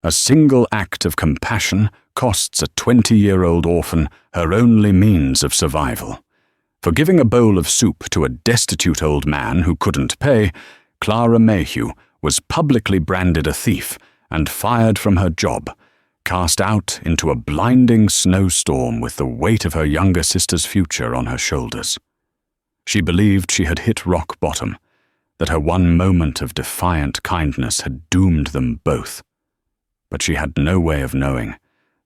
A single act of compassion costs a 20-year-old orphan her only means of survival. For giving a bowl of soup to a destitute old man who couldn't pay, Clara Mayhew was publicly branded a thief and fired from her job, cast out into a blinding snowstorm with the weight of her younger sister's future on her shoulders. She believed she had hit rock bottom, that her one moment of defiant kindness had doomed them both. But she had no way of knowing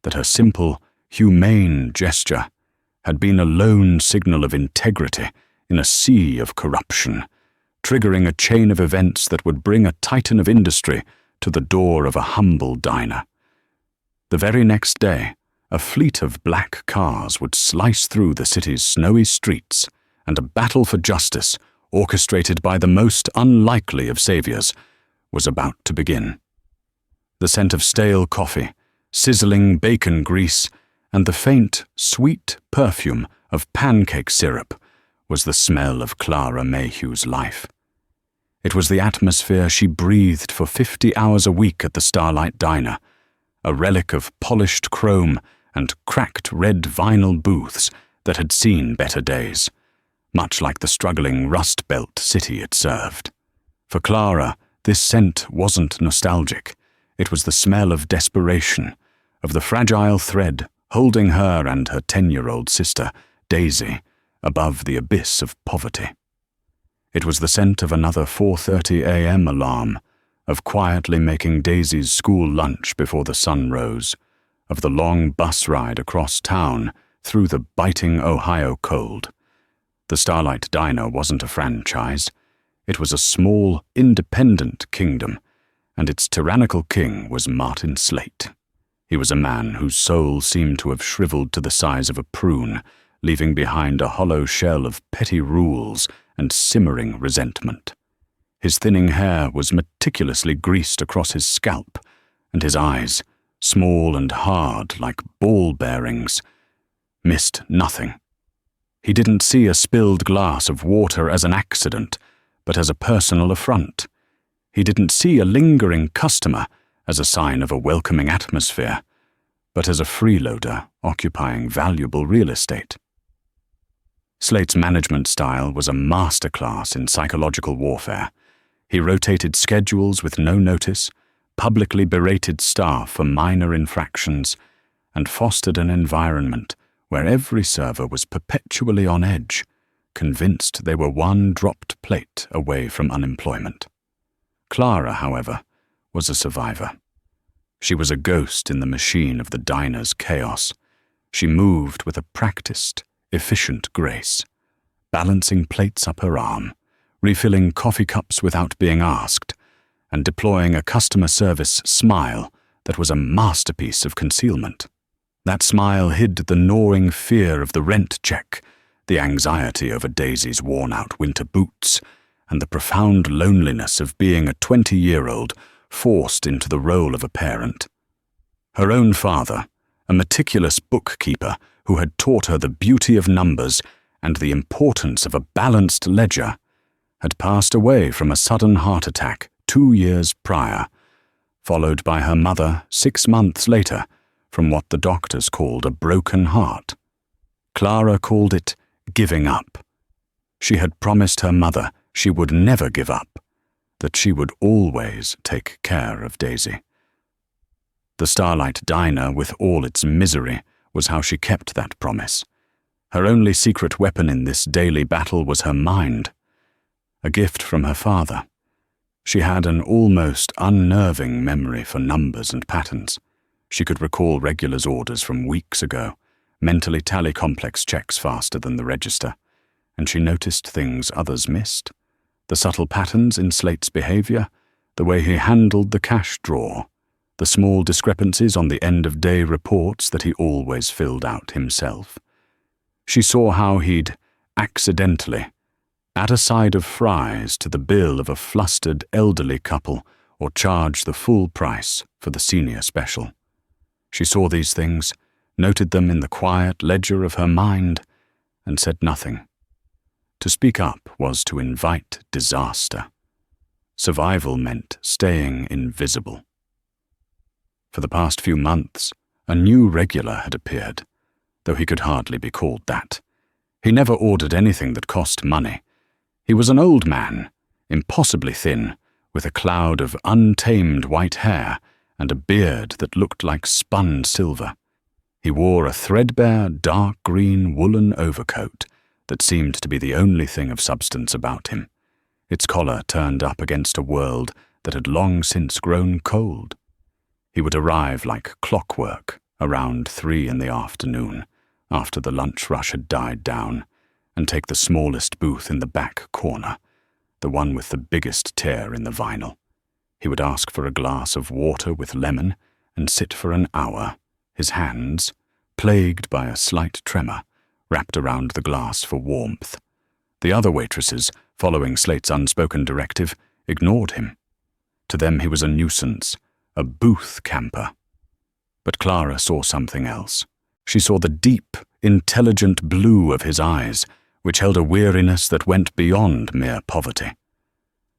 that her simple, humane gesture had been a lone signal of integrity in a sea of corruption, triggering a chain of events that would bring a titan of industry to the door of a humble diner. The very next day, a fleet of black cars would slice through the city's snowy streets, and a battle for justice, orchestrated by the most unlikely of saviors, was about to begin. The scent of stale coffee, sizzling bacon grease, and the faint, sweet perfume of pancake syrup was the smell of Clara Mayhew's life. It was the atmosphere she breathed for 50 hours a week at the Starlight Diner, a relic of polished chrome and cracked red vinyl booths that had seen better days, much like the struggling Rust Belt city it served. For Clara, this scent wasn't nostalgic. It was the smell of desperation, of the fragile thread holding her and her 10-year-old sister, Daisy, above the abyss of poverty. It was the scent of another 4:30 a.m. alarm, of quietly making Daisy's school lunch before the sun rose, of the long bus ride across town through the biting Ohio cold. The Starlight Diner wasn't a franchise. It was a small, independent kingdom, and its tyrannical king was Martin Slate. He was a man whose soul seemed to have shriveled to the size of a prune, leaving behind a hollow shell of petty rules and simmering resentment. His thinning hair was meticulously greased across his scalp, and his eyes, small and hard like ball bearings, missed nothing. He didn't see a spilled glass of water as an accident, but as a personal affront. He didn't see a lingering customer as a sign of a welcoming atmosphere, but as a freeloader occupying valuable real estate. Slate's management style was a masterclass in psychological warfare. He rotated schedules with no notice, publicly berated staff for minor infractions, and fostered an environment where every server was perpetually on edge, convinced they were one dropped plate away from unemployment. Clara, however, was a survivor. She was a ghost in the machine of the diner's chaos. She moved with a practiced, efficient grace, balancing plates up her arm, refilling coffee cups without being asked, and deploying a customer service smile that was a masterpiece of concealment. That smile hid the gnawing fear of the rent check, the anxiety over Daisy's worn-out winter boots, and the profound loneliness of being a 20-year-old forced into the role of a parent. Her own father, a meticulous bookkeeper who had taught her the beauty of numbers and the importance of a balanced ledger, had passed away from a sudden heart attack 2 years prior, followed by her mother 6 months later from what the doctors called a broken heart. Clara called it giving up. She had promised her mother she would never give up, that she would always take care of Daisy. The Starlight Diner, with all its misery, was how she kept that promise. Her only secret weapon in this daily battle was her mind, a gift from her father. She had an almost unnerving memory for numbers and patterns. She could recall regulars' orders from weeks ago, mentally tally complex checks faster than the register, and she noticed things others missed. The subtle patterns in Slate's behavior, the way he handled the cash drawer, the small discrepancies on the end-of-day reports that he always filled out himself. She saw how he'd, accidentally, add a side of fries to the bill of a flustered elderly couple or charge the full price for the senior special. She saw these things, noted them in the quiet ledger of her mind, and said nothing. To speak up was to invite disaster. Survival meant staying invisible. For the past few months, a new regular had appeared, though he could hardly be called that. He never ordered anything that cost money. He was an old man, impossibly thin, with a cloud of untamed white hair and a beard that looked like spun silver. He wore a threadbare, dark green woolen overcoat that seemed to be the only thing of substance about him, its collar turned up against a world that had long since grown cold. He would arrive like clockwork around 3 in the afternoon, after the lunch rush had died down, and take the smallest booth in the back corner, the one with the biggest tear in the vinyl. He would ask for a glass of water with lemon and sit for an hour, his hands, plagued by a slight tremor, wrapped around the glass for warmth. The other waitresses, following Slate's unspoken directive, ignored him. To them he was a nuisance, a booth camper. But Clara saw something else. She saw the deep, intelligent blue of his eyes, which held a weariness that went beyond mere poverty.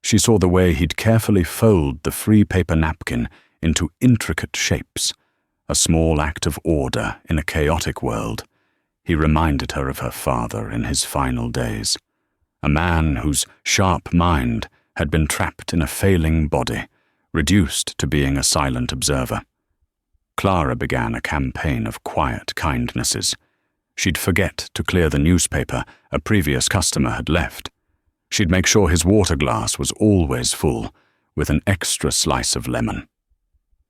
She saw the way he'd carefully fold the free paper napkin into intricate shapes, a small act of order in a chaotic world. He reminded her of her father in his final days, a man whose sharp mind had been trapped in a failing body, reduced to being a silent observer. Clara began a campaign of quiet kindnesses. She'd forget to clear the newspaper a previous customer had left. She'd make sure his water glass was always full, with an extra slice of lemon.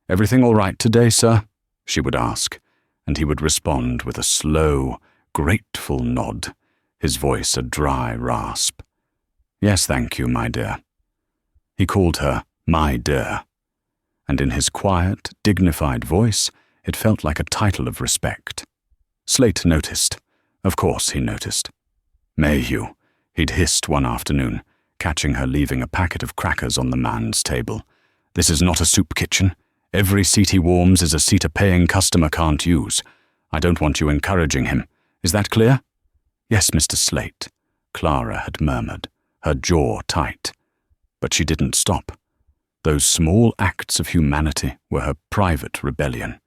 "Everything all right today, sir?" she would ask, and he would respond with a slow, grateful nod, his voice a dry rasp. "Yes, thank you, my dear." He called her "my dear," and in his quiet, dignified voice it felt like a title of respect. Slate noticed. Of course he noticed. "Mayhew," he'd hissed one afternoon, catching her leaving a packet of crackers on the man's table. "This is not a soup kitchen. Every seat he warms is a seat a paying customer can't use. I don't want you encouraging him. Is that clear?" "Yes, Mr. Slate," Clara had murmured, her jaw tight. But she didn't stop. Those small acts of humanity were her private rebellion.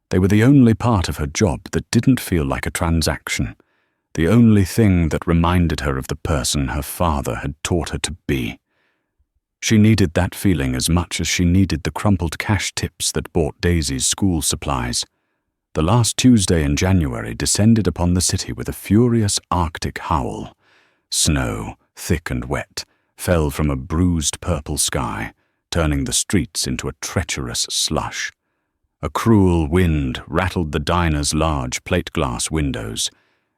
They were the only part of her job that didn't feel like a transaction, the only thing that reminded her of the person her father had taught her to be. She needed that feeling as much as she needed the crumpled cash tips that bought Daisy's school supplies. The last Tuesday in January descended upon the city with a furious Arctic howl. Snow, thick and wet, fell from a bruised purple sky, turning the streets into a treacherous slush. A cruel wind rattled the diner's large plate-glass windows,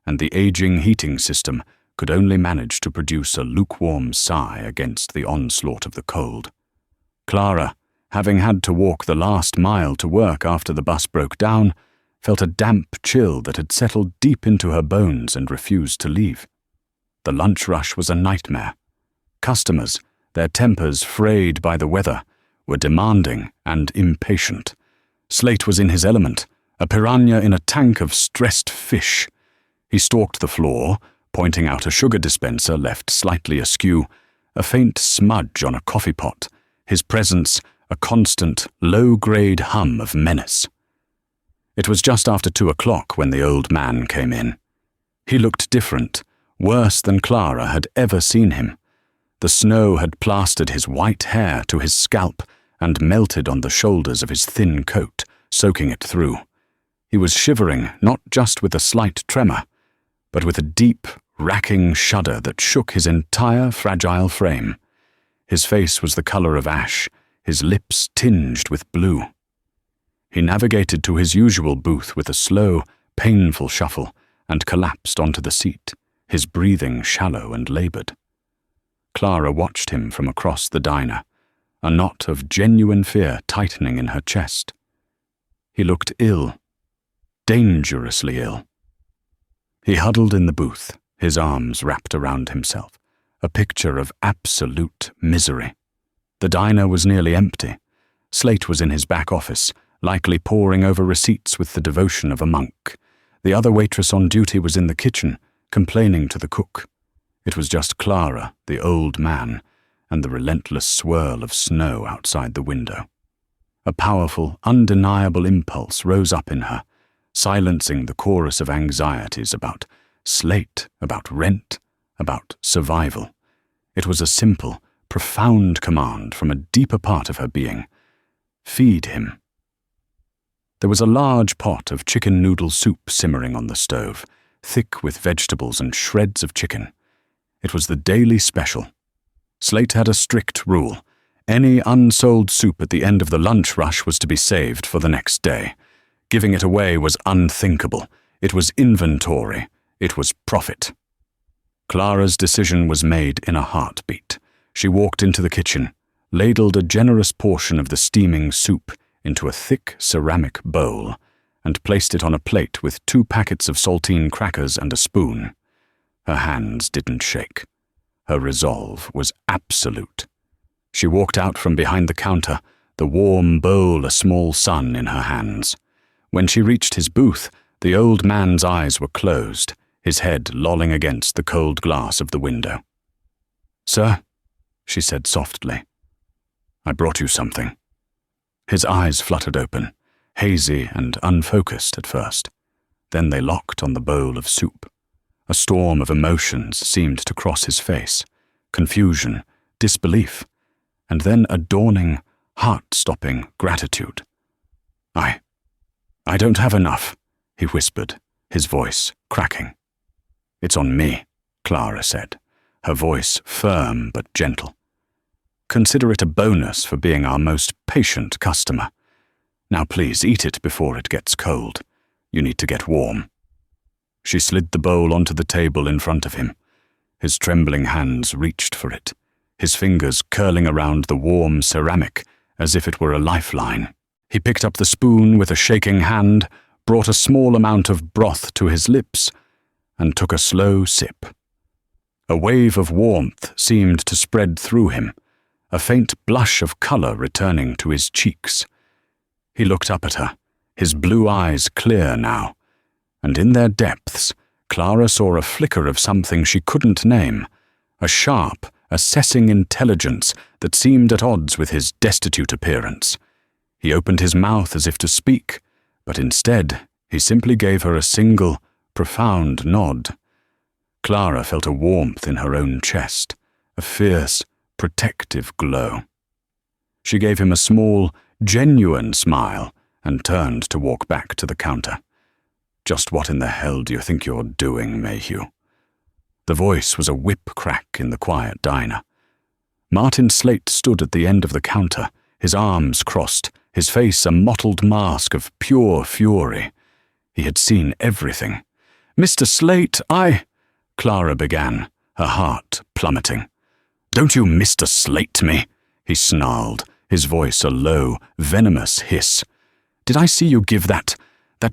and the aging heating system could only manage to produce a lukewarm sigh against the onslaught of the cold. Clara, having had to walk the last mile to work after the bus broke down, felt a damp chill that had settled deep into her bones and refused to leave. The lunch rush was a nightmare. Customers, their tempers frayed by the weather, were demanding and impatient. Slate was in his element, a piranha in a tank of stressed fish. He stalked the floor, pointing out a sugar dispenser left slightly askew, a faint smudge on a coffee pot, his presence a constant, low-grade hum of menace. It was just after 2 o'clock when the old man came in. He looked different, worse than Clara had ever seen him. The snow had plastered his white hair to his scalp and melted on the shoulders of his thin coat, soaking it through. He was shivering not just with a slight tremor, but with a deep, racking shudder that shook his entire fragile frame. His face was the color of ash, his lips tinged with blue. He navigated to his usual booth with a slow, painful shuffle and collapsed onto the seat, his breathing shallow and labored. Clara watched him from across the diner, a knot of genuine fear tightening in her chest. He looked ill, dangerously ill. He huddled in the booth, his arms wrapped around himself, a picture of absolute misery. The diner was nearly empty. Slate was in his back office, likely poring over receipts with the devotion of a monk. The other waitress on duty was in the kitchen, complaining to the cook. It was just Clara, the old man, and the relentless swirl of snow outside the window. A powerful, undeniable impulse rose up in her, silencing the chorus of anxieties about Slate, about rent, about survival. It was a simple, profound command from a deeper part of her being. Feed him. There was a large pot of chicken noodle soup simmering on the stove, thick with vegetables and shreds of chicken. It was the daily special. Slate had a strict rule. Any unsold soup at the end of the lunch rush was to be saved for the next day. Giving it away was unthinkable. It was inventory. It was profit. Clara's decision was made in a heartbeat. She walked into the kitchen, ladled a generous portion of the steaming soup into a thick ceramic bowl, and placed it on a plate with 2 packets of saltine crackers and a spoon. Her hands didn't shake. Her resolve was absolute. She walked out from behind the counter, the warm bowl a small sun in her hands. When she reached his booth, the old man's eyes were closed, his head lolling against the cold glass of the window. "Sir," she said softly, "I brought you something." His eyes fluttered open, hazy and unfocused at first. Then they locked on the bowl of soup. A storm of emotions seemed to cross his face, confusion, disbelief, and then a dawning, heart-stopping gratitude. I don't have enough," he whispered, his voice cracking. "It's on me," Clara said, her voice firm but gentle. "Consider it a bonus for being our most patient customer. Now please eat it before it gets cold. You need to get warm." She slid the bowl onto the table in front of him. His trembling hands reached for it, his fingers curling around the warm ceramic as if it were a lifeline. He picked up the spoon with a shaking hand, brought a small amount of broth to his lips, and took a slow sip. A wave of warmth seemed to spread through him, a faint blush of color returning to his cheeks. He looked up at her, his blue eyes clear now, and in their depths, Clara saw a flicker of something she couldn't name, a sharp, assessing intelligence that seemed at odds with his destitute appearance. He opened his mouth as if to speak, but instead he simply gave her a single, profound nod. Clara felt a warmth in her own chest, a fierce, protective glow. She gave him a small, genuine smile and turned to walk back to the counter. "Just what in the hell do you think you're doing, Mayhew?" The voice was a whip crack in the quiet diner. Martin Slate stood at the end of the counter, his arms crossed, his face a mottled mask of pure fury. He had seen everything. "Mr. Slate, Clara began, her heart plummeting. "Don't you Mr. Slate me," he snarled, his voice a low, venomous hiss. "Did I see you give that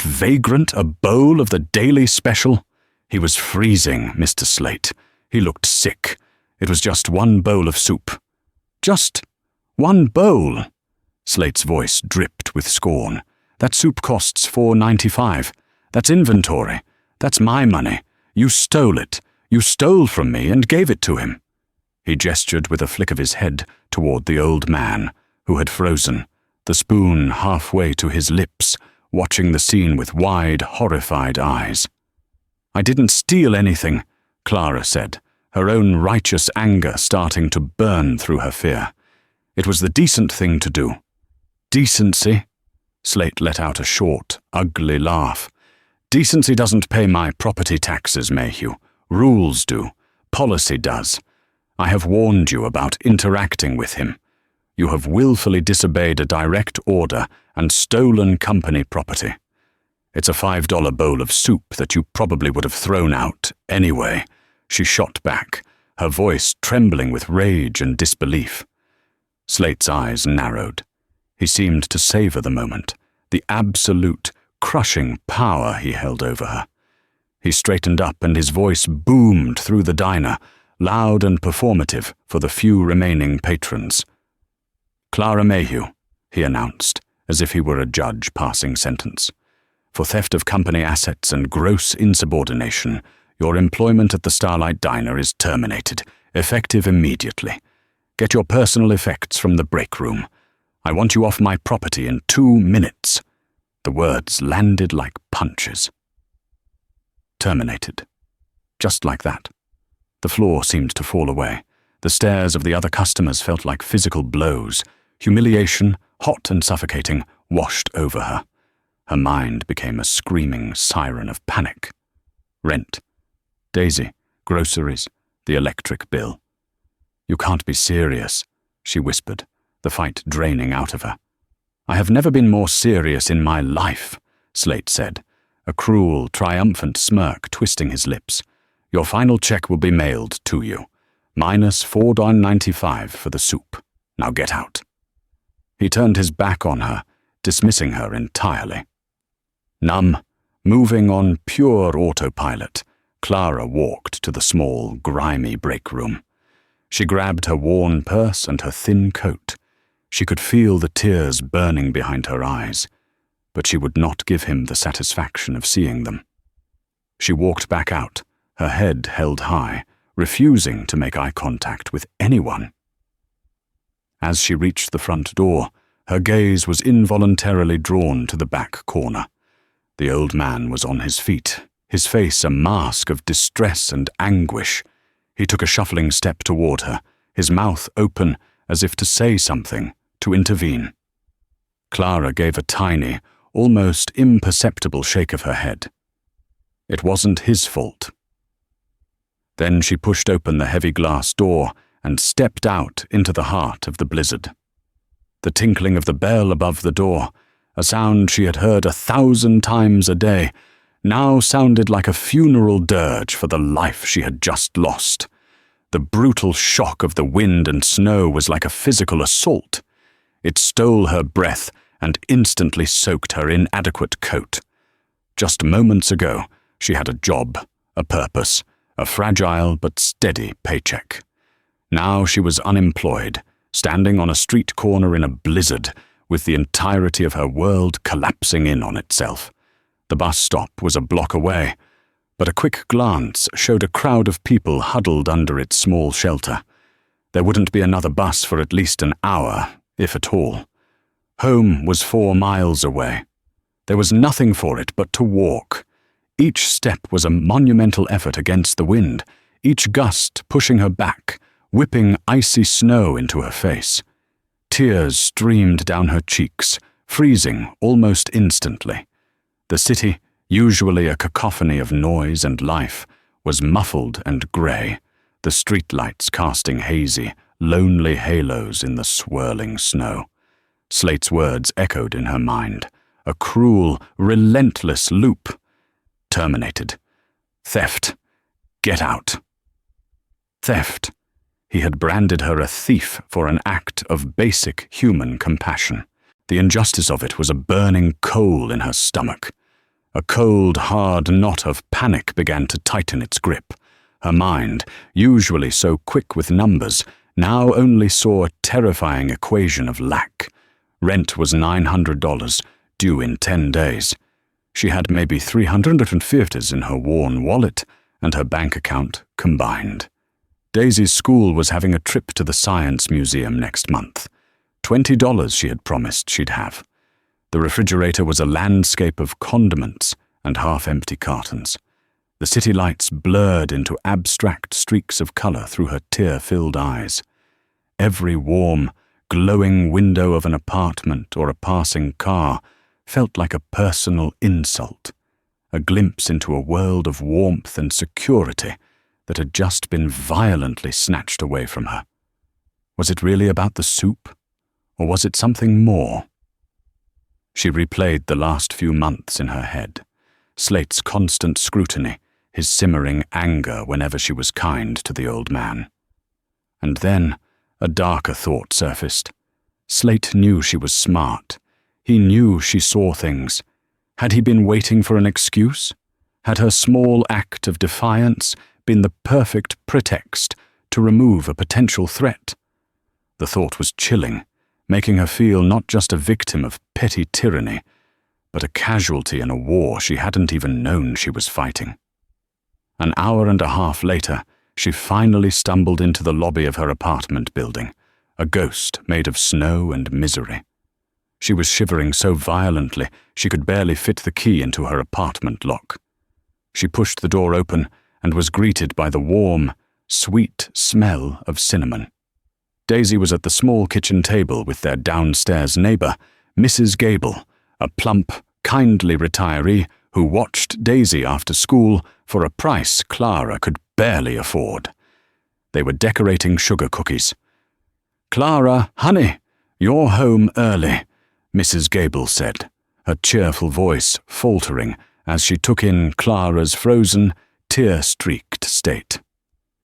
vagrant a bowl of the daily special?" He was freezing, Mr. Slate. He looked sick. It was just one bowl of soup. "Just one bowl?" Slate's voice dripped with scorn. "That soup costs $4.95. That's inventory. That's my money. You stole it. You stole from me and gave it to him." He gestured with a flick of his head toward the old man, who had frozen, the spoon halfway to his lips, watching the scene with wide, horrified eyes. "I didn't steal anything," Clara said, her own righteous anger starting to burn through her fear. "It was the decent thing to do." "Decency?" Slate let out a short, ugly laugh. "Decency doesn't pay my property taxes, Mayhew. Rules do. Policy does. I have warned you about interacting with him. You have willfully disobeyed a direct order and stolen company property. It's a $5 bowl of soup that you probably would have thrown out anyway," she shot back, her voice trembling with rage and disbelief. Slate's eyes narrowed. He seemed to savor the moment, the absolute, crushing power he held over her. He straightened up and his voice boomed through the diner, loud and performative for the few remaining patrons. "Clara Mayhew," he announced, as if he were a judge passing sentence. "For theft of company assets and gross insubordination, your employment at the Starlight Diner is terminated, effective immediately. Get your personal effects from the break room. I want you off my property in 2 minutes. The words landed like punches. Terminated. Just like that. The floor seemed to fall away. The stares of the other customers felt like physical blows. Humiliation, hot and suffocating, washed over her. Her mind became a screaming siren of panic. Rent. Daisy. Groceries. The electric bill. You can't be serious, she whispered, the fight draining out of her. I have never been more serious in my life, Slate said, a cruel, triumphant smirk twisting his lips. Your final check will be mailed to you. Minus $4.95 for the soup. Now get out. He turned his back on her, dismissing her entirely. Numb, moving on pure autopilot, Clara walked to the small, grimy break room. She grabbed her worn purse and her thin coat. She could feel the tears burning behind her eyes, but she would not give him the satisfaction of seeing them. She walked back out, her head held high, refusing to make eye contact with anyone. As she reached the front door, her gaze was involuntarily drawn to the back corner. The old man was on his feet, his face a mask of distress and anguish. He took a shuffling step toward her, his mouth open as if to say something, to intervene. Clara gave a tiny, almost imperceptible shake of her head. It wasn't his fault. Then she pushed open the heavy glass door and stepped out into the heart of the blizzard. The tinkling of the bell above the door, a sound she had heard 1,000 times a day, now sounded like a funeral dirge for the life she had just lost. The brutal shock of the wind and snow was like a physical assault. It stole her breath and instantly soaked her inadequate coat. Just moments ago, she had a job, a purpose, a fragile but steady paycheck. Now she was unemployed, standing on a street corner in a blizzard, with the entirety of her world collapsing in on itself. The bus stop was a block away, but a quick glance showed a crowd of people huddled under its small shelter. There wouldn't be another bus for at least an hour, if at all. Home was 4 miles away. There was nothing for it but to walk. Each step was a monumental effort against the wind, each gust pushing her back, whipping icy snow into her face. Tears streamed down her cheeks, freezing almost instantly. The city, usually a cacophony of noise and life, was muffled and grey, the streetlights casting hazy, lonely halos in the swirling snow. Slate's words echoed in her mind. A cruel, relentless loop. Terminated. Theft. Get out. Theft. He had branded her a thief for an act of basic human compassion. The injustice of it was a burning coal in her stomach. A cold, hard knot of panic began to tighten its grip. Her mind, usually so quick with numbers, now only saw a terrifying equation of lack. Rent was $900, due in 10 days. She had maybe $350 in her worn wallet and her bank account combined. Daisy's school was having a trip to the Science Museum next month. $20 she had promised she'd have. The refrigerator was a landscape of condiments and half-empty cartons. The city lights blurred into abstract streaks of color through her tear-filled eyes. Every warm, glowing window of an apartment or a passing car felt like a personal insult, a glimpse into a world of warmth and security that had just been violently snatched away from her. Was it really about the soup, or was it something more? She replayed the last few months in her head, Slate's constant scrutiny, his simmering anger whenever she was kind to the old man. And then a darker thought surfaced. Slate knew she was smart. He knew she saw things. Had he been waiting for an excuse? Had her small act of defiance been the perfect pretext to remove a potential threat? The thought was chilling, making her feel not just a victim of petty tyranny, but a casualty in a war she hadn't even known she was fighting. An hour and a half later, she finally stumbled into the lobby of her apartment building, a ghost made of snow and misery. She was shivering so violently she could barely fit the key into her apartment lock. She pushed the door open and was greeted by the warm, sweet smell of cinnamon. Daisy was at the small kitchen table with their downstairs neighbour, Mrs. Gable, a plump, kindly retiree who watched Daisy after school for a price Clara could barely afford. They were decorating sugar cookies. "Clara, honey, you're home early," Mrs. Gable said, her cheerful voice faltering as she took in Clara's frozen, tear-streaked state.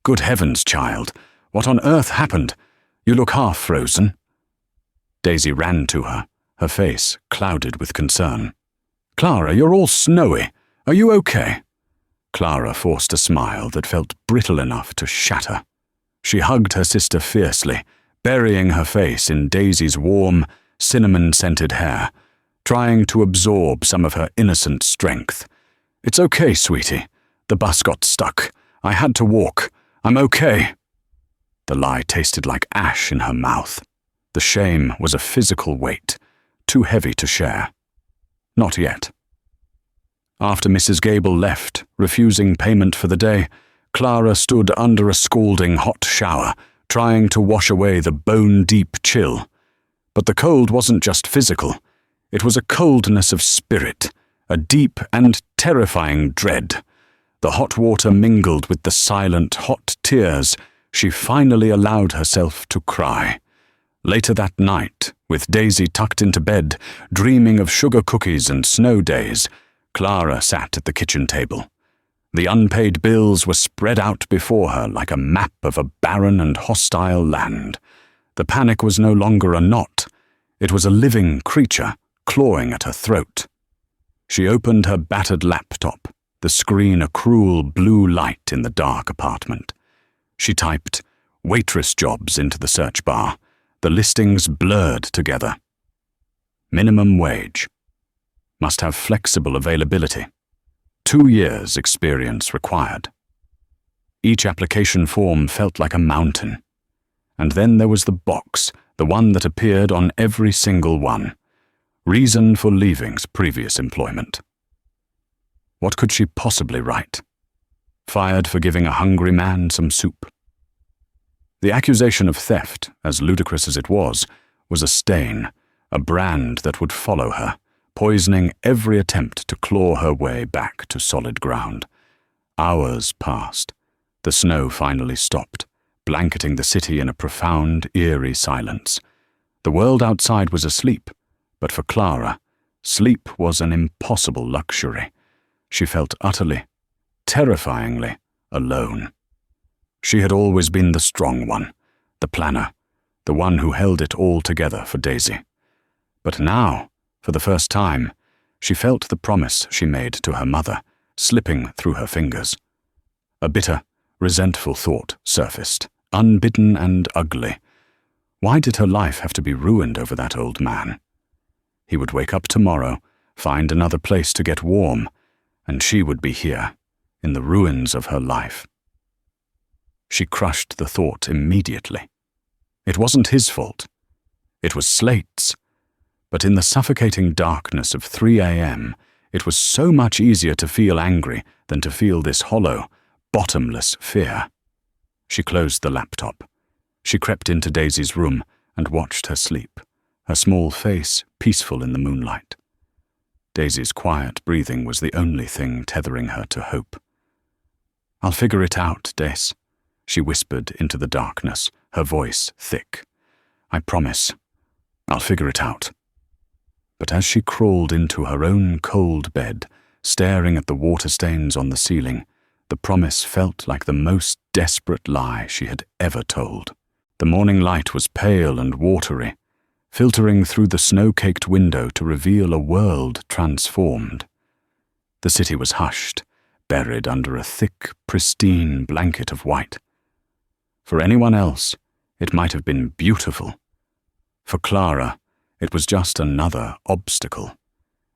"Good heavens, child, what on earth happened? You look half frozen." Daisy ran to her face clouded with concern. "Clara, you're all snowy. Are you okay?" Clara forced a smile that felt brittle enough to shatter. She hugged her sister fiercely, burying her face in Daisy's warm, cinnamon-scented hair, trying to absorb some of her innocent strength. "It's okay, sweetie. The bus got stuck. I had to walk. I'm okay." The lie tasted like ash in her mouth. The shame was a physical weight, too heavy to share. Not yet. After Mrs. Gable left, refusing payment for the day, Clara stood under a scalding hot shower, trying to wash away the bone-deep chill. But the cold wasn't just physical. It was a coldness of spirit, a deep and terrifying dread. The hot water mingled with the silent, hot tears. She finally allowed herself to cry. Later that night, with Daisy tucked into bed, dreaming of sugar cookies and snow days, Clara sat at the kitchen table. The unpaid bills were spread out before her like a map of a barren and hostile land. The panic was no longer a knot. It was a living creature clawing at her throat. She opened her battered laptop, the screen a cruel blue light in the dark apartment. She typed "Waitress jobs" into the search bar, the listings blurred together. Minimum wage. Must have flexible availability. 2 years experience required. Each application form felt like a mountain. And then there was the box, the one that appeared on every single one. Reason for leaving's previous employment. What could she possibly write? Fired for giving a hungry man some soup. The accusation of theft, as ludicrous as it was a stain, a brand that would follow her, poisoning every attempt to claw her way back to solid ground. Hours passed. The snow finally stopped, blanketing the city in a profound, eerie silence. The world outside was asleep, but for Clara, sleep was an impossible luxury. She felt utterly, terrifyingly alone. She had always been the strong one, the planner, the one who held it all together for Daisy. But now, for the first time, she felt the promise she made to her mother slipping through her fingers. A bitter, resentful thought surfaced, unbidden and ugly. Why did her life have to be ruined over that old man? He would wake up tomorrow, find another place to get warm, and she would be here, in the ruins of her life. She crushed the thought immediately. It wasn't his fault. It was Slate's. But in the suffocating darkness of 3 a.m., it was so much easier to feel angry than to feel this hollow, bottomless fear. She closed the laptop. She crept into Daisy's room and watched her sleep, her small face peaceful in the moonlight. Daisy's quiet breathing was the only thing tethering her to hope. "I'll figure it out, Dace," she whispered into the darkness, her voice thick. "I promise. I'll figure it out." But as she crawled into her own cold bed, staring at the water stains on the ceiling, the promise felt like the most desperate lie she had ever told. The morning light was pale and watery, filtering through the snow-caked window to reveal a world transformed. The city was hushed, buried under a thick, pristine blanket of white. For anyone else, it might have been beautiful. For Clara, it was just another obstacle.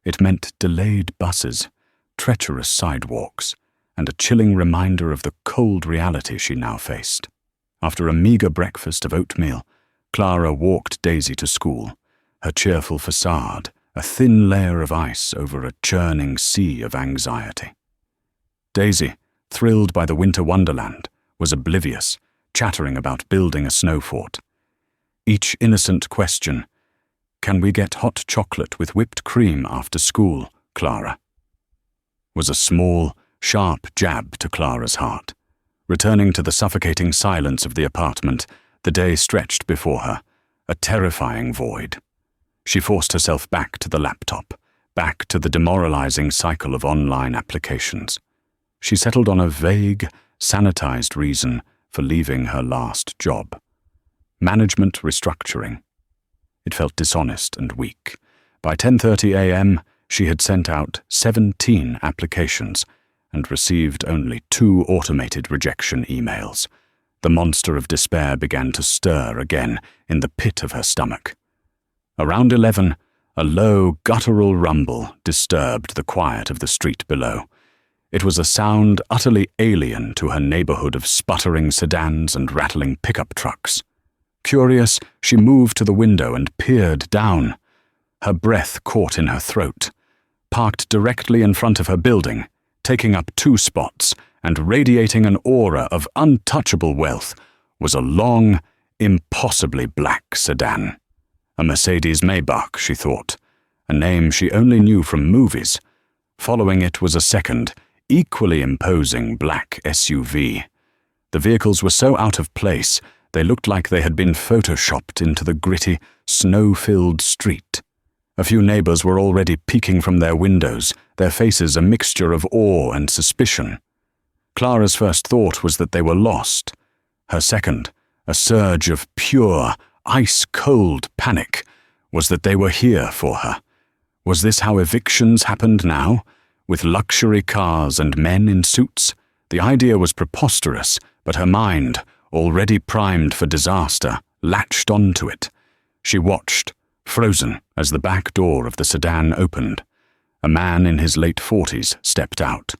It meant delayed buses, treacherous sidewalks, and a chilling reminder of the cold reality she now faced. After a meager breakfast of oatmeal, Clara walked Daisy to school, her cheerful facade a thin layer of ice over a churning sea of anxiety. Daisy, thrilled by the winter wonderland, was oblivious, chattering about building a snow fort. Each innocent question, "Can we get hot chocolate with whipped cream after school, Clara?" was a small, sharp jab to Clara's heart. Returning to the suffocating silence of the apartment, the day stretched before her, a terrifying void. She forced herself back to the laptop, back to the demoralizing cycle of online applications. She settled on a vague, sanitized reason for leaving her last job. Management restructuring. It felt dishonest and weak. By 10:30 a.m., she had sent out 17 applications and received only 2 automated rejection emails. The monster of despair began to stir again in the pit of her stomach. Around 11, a low, guttural rumble disturbed the quiet of the street below. It was a sound utterly alien to her neighborhood of sputtering sedans and rattling pickup trucks. Curious, she moved to the window and peered down. Her breath caught in her throat. Parked directly in front of her building, taking up 2 spots and radiating an aura of untouchable wealth, was a long, impossibly black sedan. A Mercedes Maybach, she thought, a name she only knew from movies. Following it was a second, equally imposing black SUV. The vehicles were so out of place, they looked like they had been photoshopped into the gritty, snow-filled street. A few neighbors were already peeking from their windows, their faces a mixture of awe and suspicion. Clara's first thought was that they were lost. Her second, a surge of pure, ice-cold panic, was that they were here for her. Was this how evictions happened now? With luxury cars and men in suits? The idea was preposterous, but her mind, already primed for disaster, latched onto it. She watched, frozen, as the back door of the sedan opened. A man in his late 40s stepped out.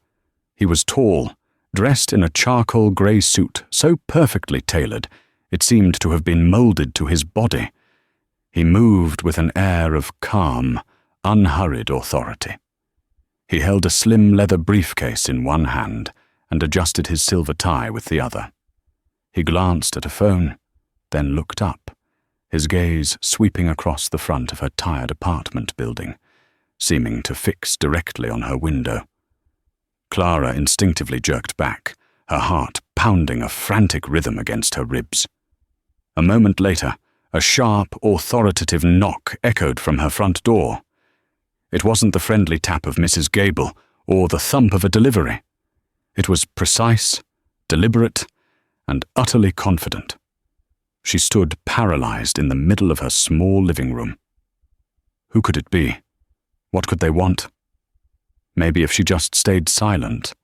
He was tall, dressed in a charcoal grey suit so perfectly tailored, it seemed to have been moulded to his body. He moved with an air of calm, unhurried authority. He held a slim leather briefcase in one hand and adjusted his silver tie with the other. He glanced at a phone, then looked up, his gaze sweeping across the front of her tired apartment building, seeming to fix directly on her window. Clara instinctively jerked back, her heart pounding a frantic rhythm against her ribs. A moment later, a sharp, authoritative knock echoed from her front door. It wasn't the friendly tap of Mrs. Gable or the thump of a delivery. It was precise, deliberate, and utterly confident. She stood paralyzed in the middle of her small living room. Who could it be? What could they want? Maybe if she just stayed silent,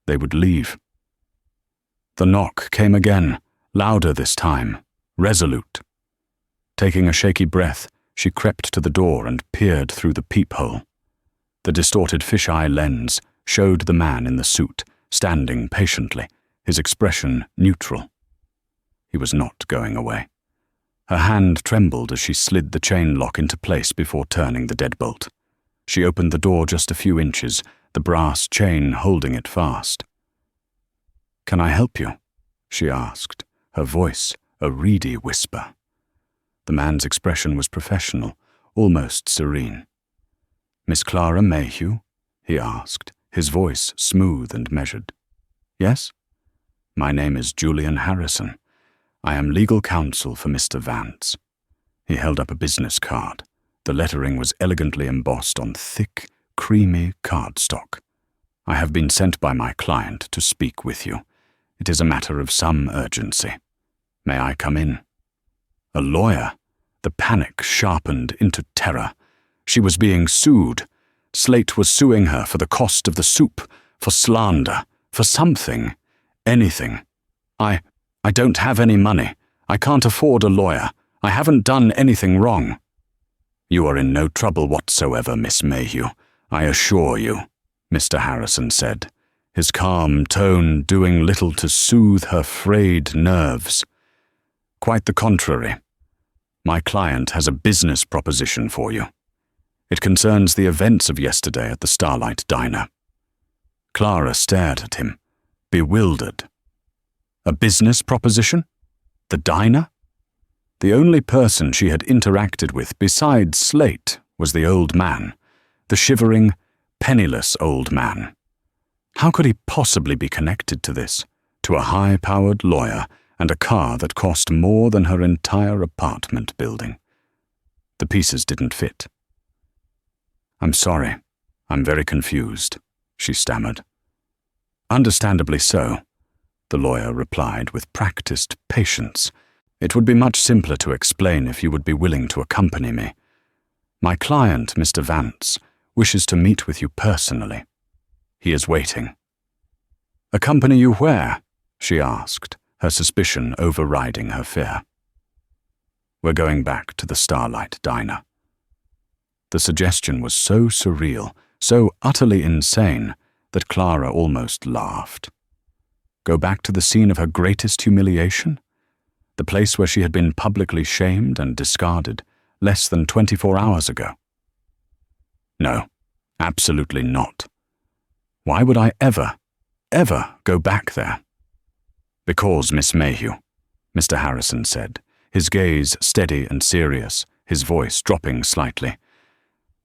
they would leave. The knock came again, louder this time, resolute. Taking a shaky breath, she crept to the door and peered through the peephole. The distorted fisheye lens showed the man in the suit, standing patiently, his expression neutral. He was not going away. Her hand trembled as she slid the chain lock into place before turning the deadbolt. She opened the door just a few inches, the brass chain holding it fast. "Can I help you?" she asked, her voice a reedy whisper. The man's expression was professional, almost serene. "Miss Clara Mayhew?" he asked, his voice smooth and measured. "Yes? My name is Julian Harrison. I am legal counsel for Mr. Vance." He held up a business card. The lettering was elegantly embossed on thick, creamy cardstock. "I have been sent by my client to speak with you. It is a matter of some urgency. May I come in?" A lawyer? The panic sharpened into terror. She was being sued. Slate was suing her for the cost of the soup, for slander, for something, anything. I don't have any money. I can't afford a lawyer. I haven't done anything wrong." "You are in no trouble whatsoever, Miss Mayhew, I assure you," Mr. Harrison said, his calm tone doing little to soothe her frayed nerves. "Quite the contrary. My client has a business proposition for you. It concerns the events of yesterday at the Starlight Diner. Clara stared at him, bewildered. A business proposition? The diner? The only person she had interacted with besides Slate was the old man, the shivering, penniless old man. How could he possibly be connected to this, to a high-powered lawyer and a car that cost more than her entire apartment building? The pieces didn't fit. "I'm sorry. I'm very confused," she stammered. "Understandably so," the lawyer replied with practiced patience. "It would be much simpler to explain if you would be willing to accompany me. My client, Mr. Vance, wishes to meet with you personally. He is waiting." "Accompany you where?" she asked, her suspicion overriding her fear. "We're going back to the Starlight Diner." The suggestion was so surreal, so utterly insane, that Clara almost laughed. Go back to the scene of her greatest humiliation? The place where she had been publicly shamed and discarded less than 24 hours ago? No, absolutely not. Why would I ever go back there? "Because, Miss Mayhew," Mr. Harrison said, his gaze steady and serious, his voice dropping slightly,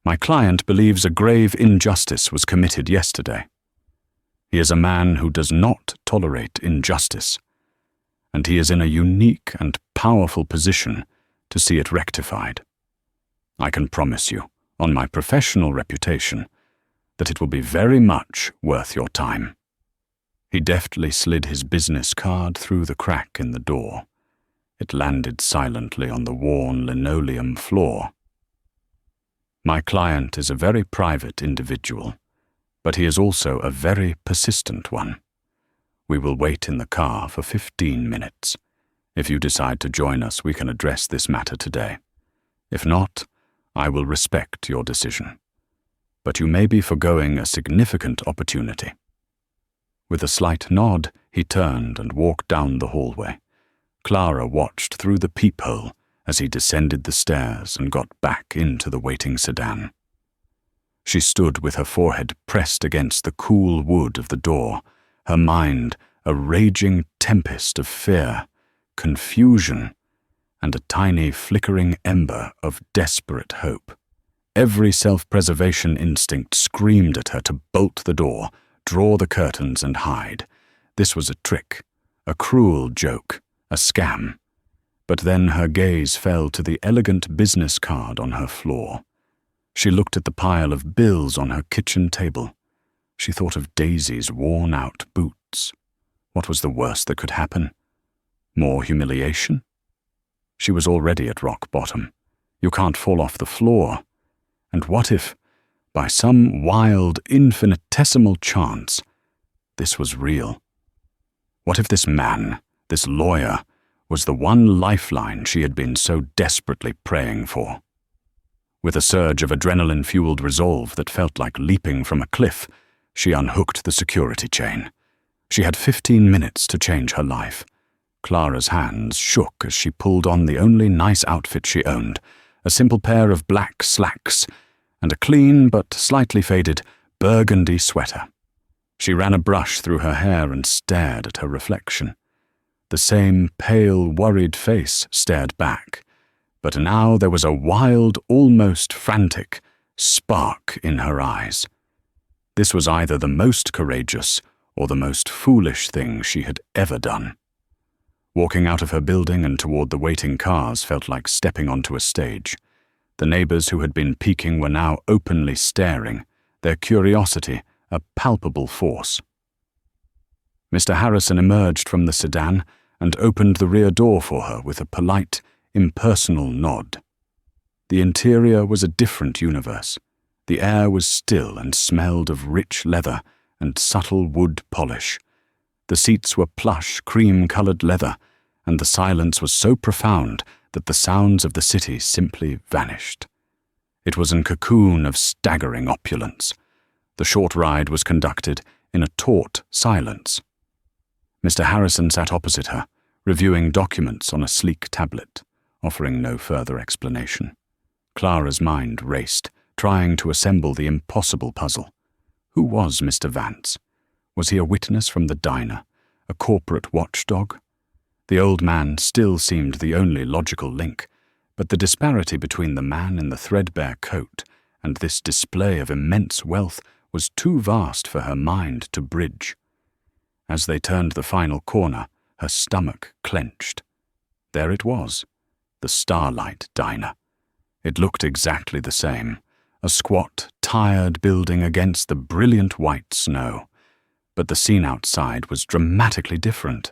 "my client believes a grave injustice was committed yesterday. He is a man who does not tolerate injustice, and he is in a unique and powerful position to see it rectified. I can promise you, on my professional reputation, that it will be very much worth your time." He deftly slid his business card through the crack in the door. It landed silently on the worn linoleum floor. "My client is a very private individual, but he is also a very persistent one. We will wait in the car for 15 minutes. If you decide to join us, we can address this matter today. If not, I will respect your decision. But you may be forgoing a significant opportunity." With a slight nod, he turned and walked down the hallway. Clara watched through the peephole as he descended the stairs and got back into the waiting sedan. She stood with her forehead pressed against the cool wood of the door, her mind a raging tempest of fear, confusion, and a tiny flickering ember of desperate hope. Every self-preservation instinct screamed at her to bolt the door, draw the curtains and hide. This was a trick, a cruel joke, a scam. But then her gaze fell to the elegant business card on her floor. She looked at the pile of bills on her kitchen table. She thought of Daisy's worn-out boots. What was the worst that could happen? More humiliation? She was already at rock bottom. You can't fall off the floor. And what if, by some wild, infinitesimal chance, this was real? What if this man, this lawyer, was the one lifeline she had been so desperately praying for? With a surge of adrenaline-fueled resolve that felt like leaping from a cliff, she unhooked the security chain. She had 15 minutes to change her life. Clara's hands shook as she pulled on the only nice outfit she owned, a simple pair of black slacks and a clean but slightly faded burgundy sweater. She ran a brush through her hair and stared at her reflection. The same pale, worried face stared back, but now there was a wild, almost frantic spark in her eyes. This was either the most courageous or the most foolish thing she had ever done. Walking out of her building and toward the waiting cars felt like stepping onto a stage. The neighbors who had been peeking were now openly staring, their curiosity a palpable force. Mr. Harrison emerged from the sedan and opened the rear door for her with a polite, impersonal nod. The interior was a different universe. The air was still and smelled of rich leather and subtle wood polish. The seats were plush, cream-colored leather, and the silence was so profound that the sounds of the city simply vanished. It was a cocoon of staggering opulence. The short ride was conducted in a taut silence. Mr. Harrison sat opposite her, reviewing documents on a sleek tablet. offering no further explanation. Clara's mind raced, trying to assemble the impossible puzzle. Who was Mr. Vance? Was he a witness from the diner? A corporate watchdog? The old man still seemed the only logical link, but the disparity between the man in the threadbare coat and this display of immense wealth was too vast for her mind to bridge. As they turned the final corner, her stomach clenched. There it was, the Starlight Diner. It looked exactly the same, a squat, tired building against the brilliant white snow. But the scene outside was dramatically different.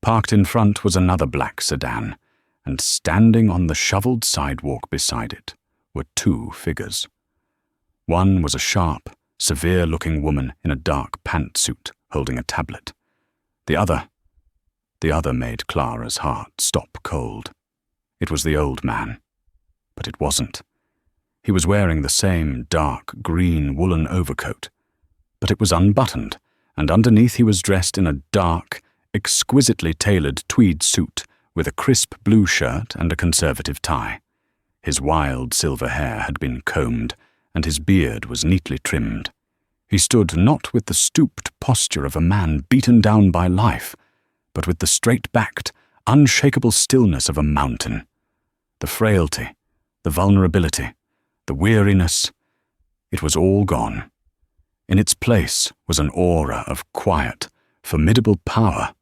Parked in front was another black sedan, and standing on the shoveled sidewalk beside it were two figures. One was a sharp, severe-looking woman in a dark pantsuit holding a tablet. The other made Clara's heart stop cold. It was the old man, but it wasn't. He was wearing the same dark green woolen overcoat, but it was unbuttoned, and underneath he was dressed in a dark, exquisitely tailored tweed suit with a crisp blue shirt and a conservative tie. His wild silver hair had been combed, and his beard was neatly trimmed. He stood not with the stooped posture of a man beaten down by life, but with the straight-backed, unshakable stillness of a mountain. The frailty, the vulnerability, the weariness, it was all gone. In its place was an aura of quiet, formidable power.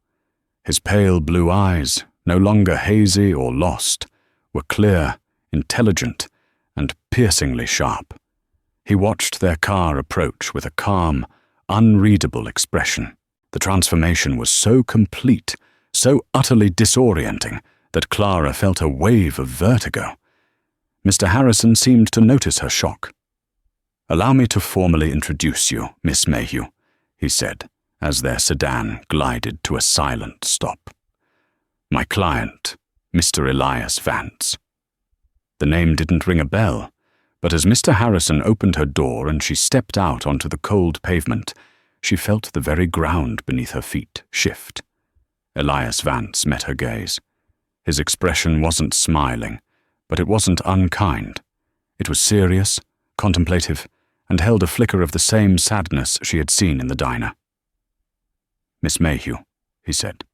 His pale blue eyes, no longer hazy or lost, were clear, intelligent, and piercingly sharp. He watched their car approach with a calm, unreadable expression. The transformation was so complete, so utterly disorienting, that Clara felt a wave of vertigo. Mr. Harrison seemed to notice her shock. "Allow me to formally introduce you, Miss Mayhew," he said, as their sedan glided to a silent stop. "My client, Mr. Elias Vance." The name didn't ring a bell, but as Mr. Harrison opened her door and she stepped out onto the cold pavement, she felt the very ground beneath her feet shift. Elias Vance met her gaze. His expression wasn't smiling, but it wasn't unkind. It was serious, contemplative, and held a flicker of the same sadness she had seen in the diner. "Miss Mayhew," he said.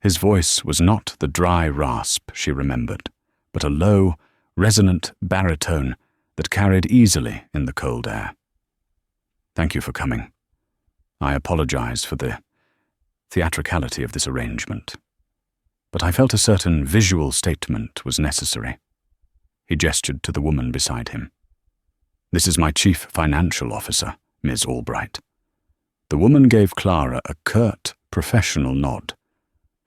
His voice was not the dry rasp she remembered, but a low, resonant baritone that carried easily in the cold air. "Thank you for coming. I apologize for the theatricality of this arrangement, but I felt a certain visual statement was necessary." He gestured to the woman beside him. "This is my chief financial officer, Ms. Albright." The woman gave Clara a curt, professional nod.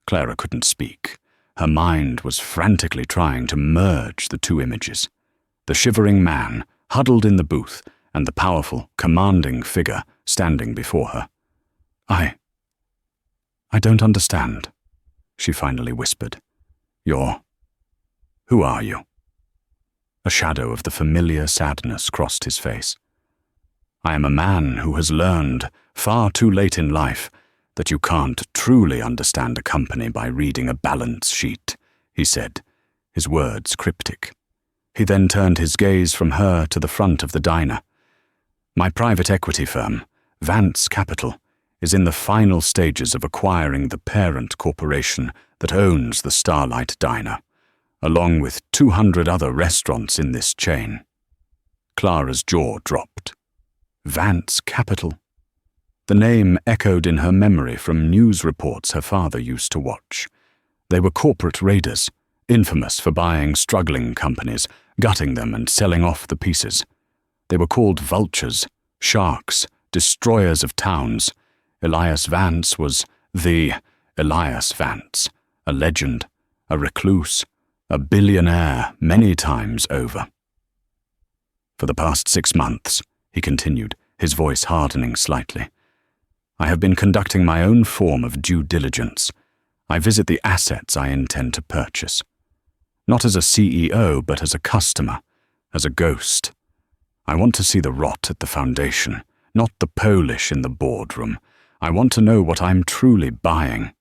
Clara couldn't speak. Her mind was frantically trying to merge the two images. The shivering man, huddled in the booth, and the powerful, commanding figure standing before her. I don't understand," she finally whispered. Who are you?" A shadow of the familiar sadness crossed his face. "I am a man who has learned, far too late in life, that you can't truly understand a company by reading a balance sheet," he said, his words cryptic. He then turned his gaze from her to the front of the diner. "My private equity firm, Vance Capital, is in the final stages of acquiring the parent corporation that owns the Starlight Diner, along with 200 other restaurants in this chain." Clara's jaw dropped. Vance Capital. The name echoed in her memory from news reports her father used to watch. They were corporate raiders, infamous for buying struggling companies, gutting them and selling off the pieces. They were called vultures, sharks, destroyers of towns. Elias Vance was the Elias Vance, a legend, a recluse, a billionaire many times over. "For the past 6 months," he continued, his voice hardening slightly, "I have been conducting my own form of due diligence. I visit the assets I intend to purchase. Not as a CEO, but as a customer, as a ghost. I want to see the rot at the foundation, not the polish in the boardroom. I want to know what I'm truly buying."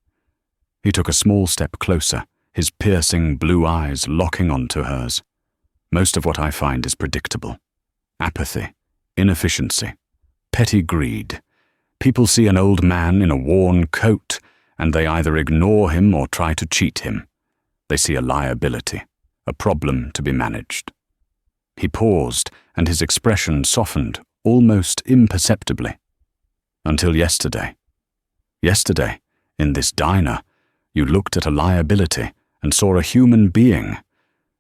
He took a small step closer, his piercing blue eyes locking onto hers. Most of what I find is predictable. Apathy, inefficiency, petty greed. People see an old man in a worn coat, and they either ignore him or try to cheat him. They see a liability, a problem to be managed. He paused, and his expression softened almost imperceptibly. Until yesterday. Yesterday, in this diner, you looked at a liability and saw a human being.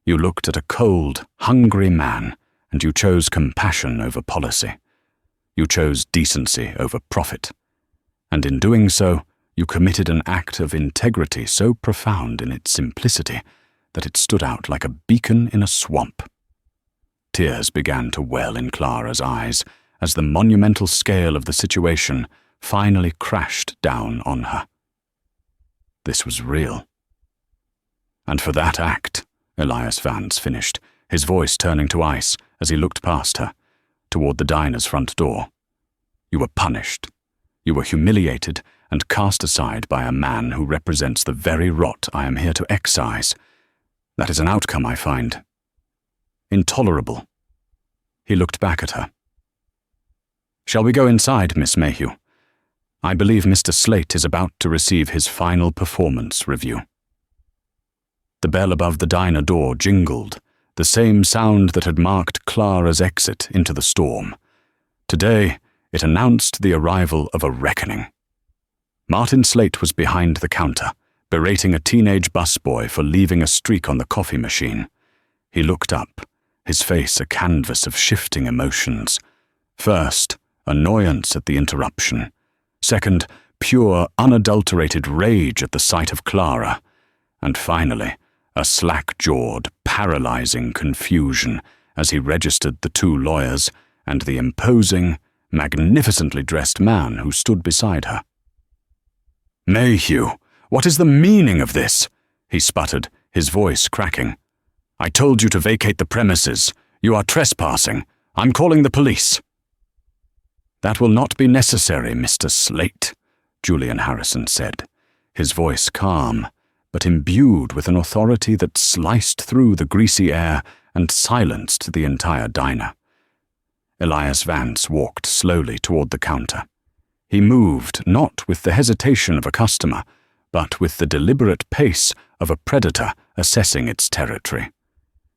You looked at a cold, hungry man, and you chose compassion over policy. You chose decency over profit. And in doing so, you committed an act of integrity so profound in its simplicity that it stood out like a beacon in a swamp. Tears began to well in Clara's eyes as the monumental scale of the situation finally crashed down on her. This was real. And for that act, Elias Vance finished, his voice turning to ice as he looked past her, toward the diner's front door. You were punished. You were humiliated and cast aside by a man who represents the very rot I am here to excise. That is an outcome I find intolerable. He looked back at her. Shall we go inside, Miss Mayhew? I believe Mr. Slate is about to receive his final performance review. The bell above the diner door jingled, the same sound that had marked Clara's exit into the storm. Today, it announced the arrival of a reckoning. Martin Slate was behind the counter, berating a teenage busboy for leaving a streak on the coffee machine. He looked up, his face a canvas of shifting emotions. First, annoyance at the interruption. Second, pure, unadulterated rage at the sight of Clara. And finally, a slack-jawed, paralyzing confusion as he registered the two lawyers and the imposing, magnificently dressed man who stood beside her. Mayhew, what is the meaning of this? He sputtered, his voice cracking. I told you to vacate the premises. You are trespassing. I'm calling the police. That will not be necessary, Mr. Slate, Julian Harrison said, his voice calm, but imbued with an authority that sliced through the greasy air and silenced the entire diner. Elias Vance walked slowly toward the counter. He moved not with the hesitation of a customer, but with the deliberate pace of a predator assessing its territory.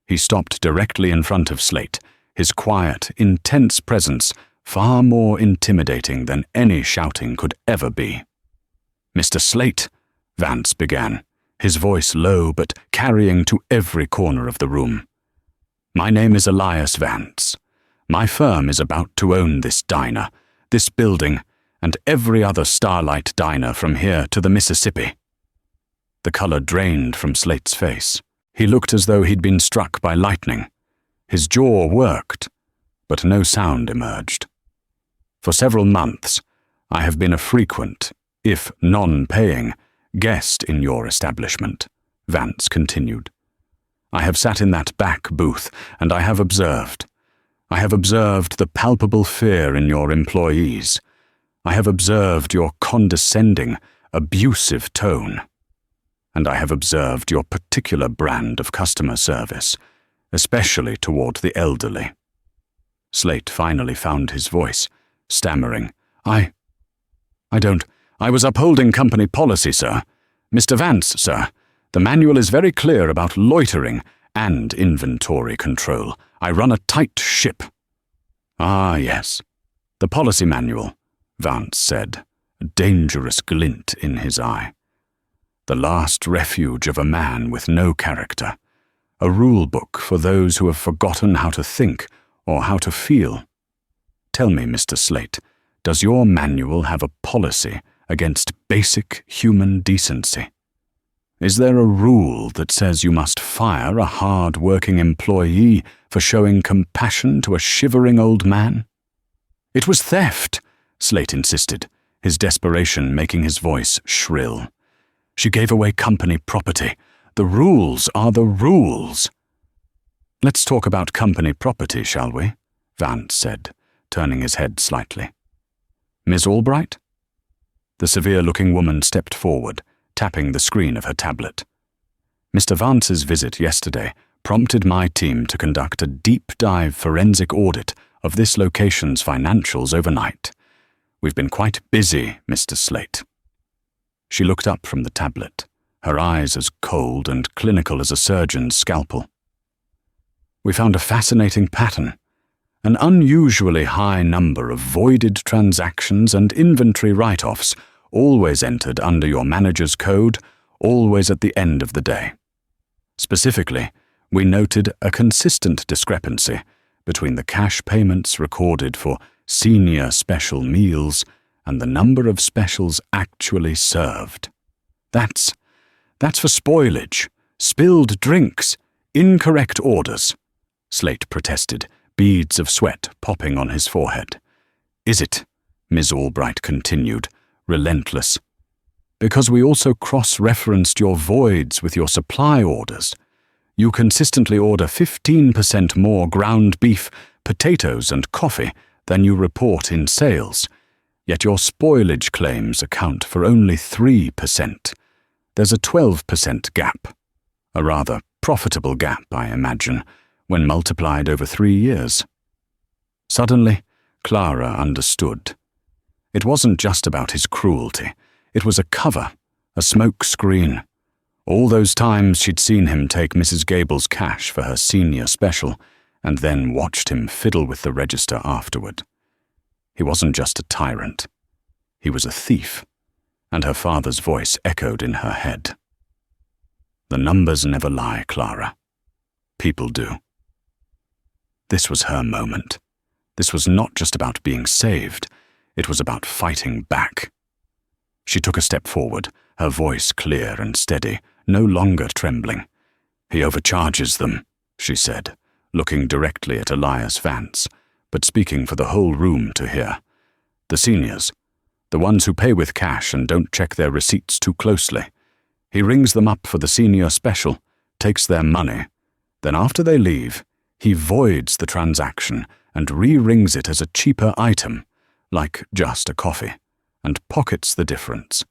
He stopped directly in front of Slate, his quiet, intense presence far more intimidating than any shouting could ever be. Mr. Slate, Vance began, his voice low but carrying to every corner of the room. My name is Elias Vance. My firm is about to own this diner, this building, and every other Starlight diner from here to the Mississippi. The color drained from Slate's face. He looked as though he'd been struck by lightning. His jaw worked, but no sound emerged. For several months, I have been a frequent, if non-paying, guest in your establishment, Vance continued. I have sat in that back booth, and I have observed. I have observed the palpable fear in your employees. I have observed your condescending, abusive tone. And I have observed your particular brand of customer service, especially toward the elderly. Slate finally found his voice, stammering, I was upholding company policy, sir. Mr. Vance, sir, the manual is very clear about loitering and inventory control. I run a tight ship. Ah, yes, the policy manual, Vance said, a dangerous glint in his eye. The last refuge of a man with no character, a rule book for those who have forgotten how to think or how to feel. Tell me, Mr. Slate, does your manual have a policy against basic human decency? Is there a rule that says you must fire a hard-working employee for showing compassion to a shivering old man? It was theft, Slate insisted, his desperation making his voice shrill. She gave away company property. The rules are the rules. Let's talk about company property, shall we? Vance said, turning his head slightly. Miss Albright? The severe-looking woman stepped forward, tapping the screen of her tablet. Mr. Vance's visit yesterday prompted my team to conduct a deep-dive forensic audit of this location's financials overnight. We've been quite busy, Mr. Slate." She looked up from the tablet, her eyes as cold and clinical as a surgeon's scalpel. "We found a fascinating pattern. An unusually high number of voided transactions and inventory write-offs, always entered under your manager's code, always at the end of the day. Specifically, we noted a consistent discrepancy between the cash payments recorded for senior special meals and the number of specials actually served. That's for spoilage, spilled drinks, incorrect orders," Slate protested, beads of sweat popping on his forehead. "Is it?" Ms. Albright continued, relentless. "Because we also cross-referenced your voids with your supply orders. You consistently order 15% more ground beef, potatoes, and coffee than you report in sales, yet your spoilage claims account for only 3%. There's a 12% gap. A rather profitable gap, I imagine, when multiplied over 3 years." Suddenly, Clara understood. It wasn't just about his cruelty. It was a cover, a smoke screen. All those times she'd seen him take Mrs. Gable's cash for her senior special, and then watched him fiddle with the register afterward. He wasn't just a tyrant. He was a thief, and her father's voice echoed in her head. "The numbers never lie, Clara. People do." This was her moment. This was not just about being saved. It was about fighting back. She took a step forward, her voice clear and steady, no longer trembling. "He overcharges them," she said, looking directly at Elias Vance, but speaking for the whole room to hear. "The seniors, the ones who pay with cash and don't check their receipts too closely. He rings them up for the senior special, takes their money. Then after they leave, he voids the transaction and re-rings it as a cheaper item, like just a coffee, and pockets the difference.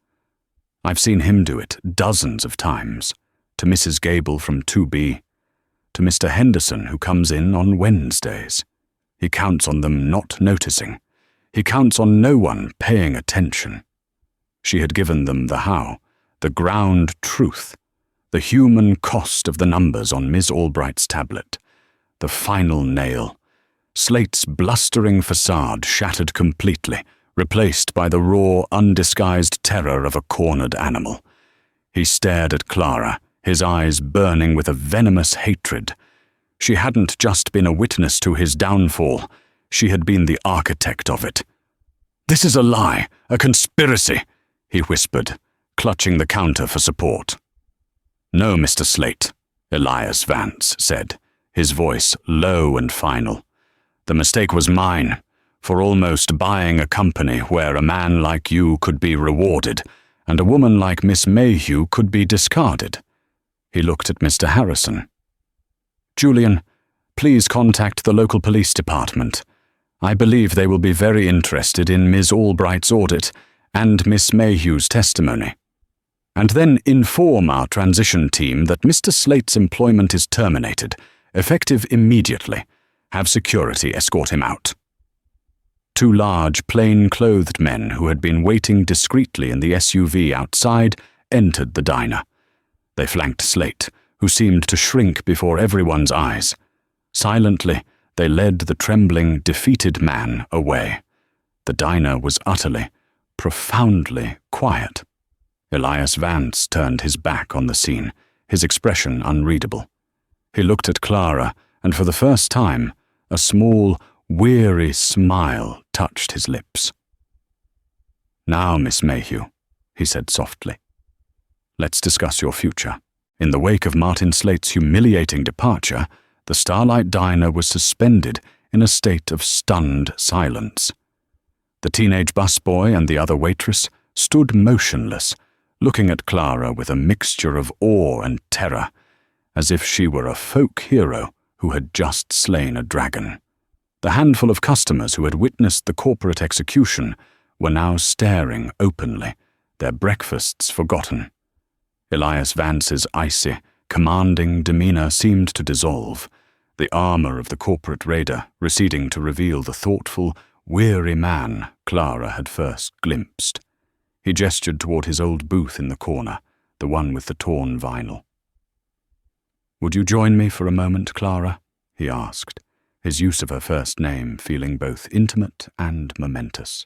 I've seen him do it dozens of times, to Mrs. Gable from 2B, to Mr. Henderson who comes in on Wednesdays. He counts on them not noticing. He counts on no one paying attention." She had given them the how, the ground truth, the human cost of the numbers on Miss Albright's tablet, the final nail. Slate's blustering facade shattered completely, replaced by the raw, undisguised terror of a cornered animal. He stared at Clara, his eyes burning with a venomous hatred. She hadn't just been a witness to his downfall, she had been the architect of it. "This is a lie, a conspiracy," he whispered, clutching the counter for support. "No, Mr. Slate," Elias Vance said, his voice low and final. "The mistake was mine, for almost buying a company where a man like you could be rewarded and a woman like Miss Mayhew could be discarded." He looked at Mr. Harrison. "Julian, please contact the local police department. I believe they will be very interested in Ms. Albright's audit and Miss Mayhew's testimony. And then inform our transition team that Mr. Slate's employment is terminated, effective immediately. Have security escort him out." 2 large, plain-clothed men who had been waiting discreetly in the SUV outside entered the diner. They flanked Slate, who seemed to shrink before everyone's eyes. Silently, they led the trembling, defeated man away. The diner was utterly, profoundly quiet. Elias Vance turned his back on the scene, his expression unreadable. He looked at Clara, and for the first time, a small, weary smile touched his lips. "Now, Miss Mayhew," he said softly, "let's discuss your future." In the wake of Martin Slate's humiliating departure, the Starlight Diner was suspended in a state of stunned silence. The teenage busboy and the other waitress stood motionless, looking at Clara with a mixture of awe and terror, as if she were a folk hero who had just slain a dragon. The handful of customers who had witnessed the corporate execution were now staring openly, their breakfasts forgotten. Elias Vance's icy, commanding demeanor seemed to dissolve, the armor of the corporate raider receding to reveal the thoughtful, weary man Clara had first glimpsed. He gestured toward his old booth in the corner, the one with the torn vinyl. "Would you join me for a moment, Clara?" he asked, his use of her first name feeling both intimate and momentous.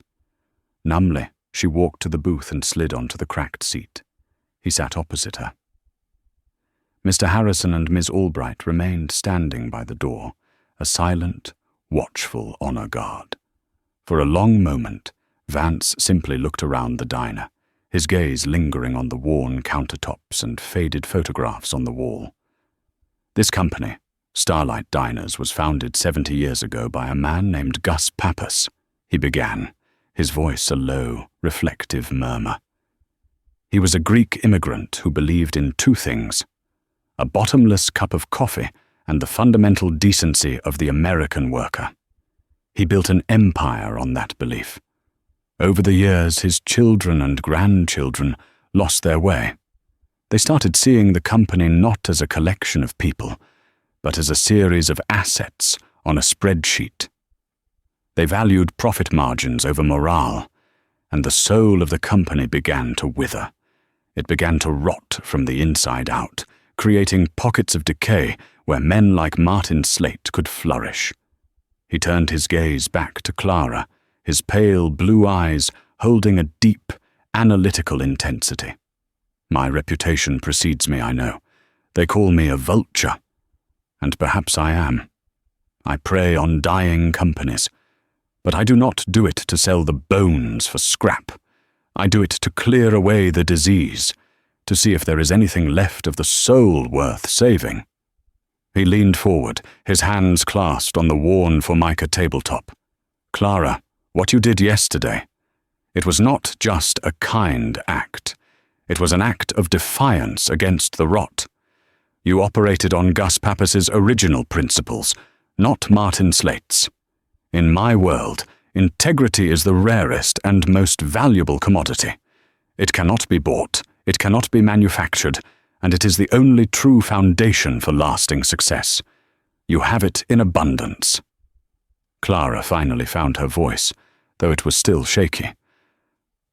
Numbly, she walked to the booth and slid onto the cracked seat. He sat opposite her. Mr. Harrison and Miss Albright remained standing by the door, a silent, watchful honor guard. For a long moment, Vance simply looked around the diner, his gaze lingering on the worn countertops and faded photographs on the wall. This company, Starlight Diners, was founded 70 years ago by a man named Gus Pappas, he began, his voice a low, reflective murmur. He was a Greek immigrant who believed in two things: a bottomless cup of coffee and the fundamental decency of the American worker. He built an empire on that belief. Over the years, his children and grandchildren lost their way. They started seeing the company not as a collection of people, but as a series of assets on a spreadsheet. They valued profit margins over morale, and the soul of the company began to wither. It began to rot from the inside out, creating pockets of decay where men like Martin Slate could flourish. He turned his gaze back to Clara, his pale blue eyes holding a deep, analytical intensity. My reputation precedes me, I know. They call me a vulture. And perhaps I am. I prey on dying companies. But I do not do it to sell the bones for scrap. I do it to clear away the disease, to see if there is anything left of the soul worth saving. He leaned forward, his hands clasped on the worn Formica tabletop. "Clara, what you did yesterday, it was not just a kind act. It was an act of defiance against the rot. You operated on Gus Pappas's original principles, not Martin Slate's. In my world, integrity is the rarest and most valuable commodity. It cannot be bought, it cannot be manufactured, and it is the only true foundation for lasting success. You have it in abundance." Clara finally found her voice, though it was still shaky.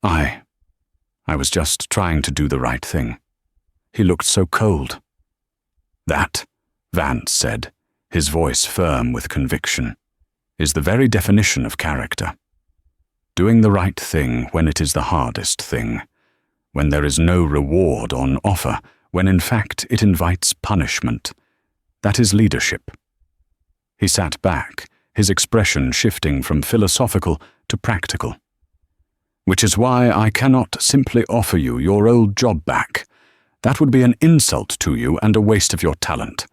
I was just trying to do the right thing." He looked so cold. "That," Vance said, his voice firm with conviction, "is the very definition of character. Doing the right thing when it is the hardest thing, when there is no reward on offer, when in fact it invites punishment. That is leadership." He sat back, his expression shifting from philosophical to practical. "Which is why I cannot simply offer you your old job back. That would be an insult to you and a waste of your talent.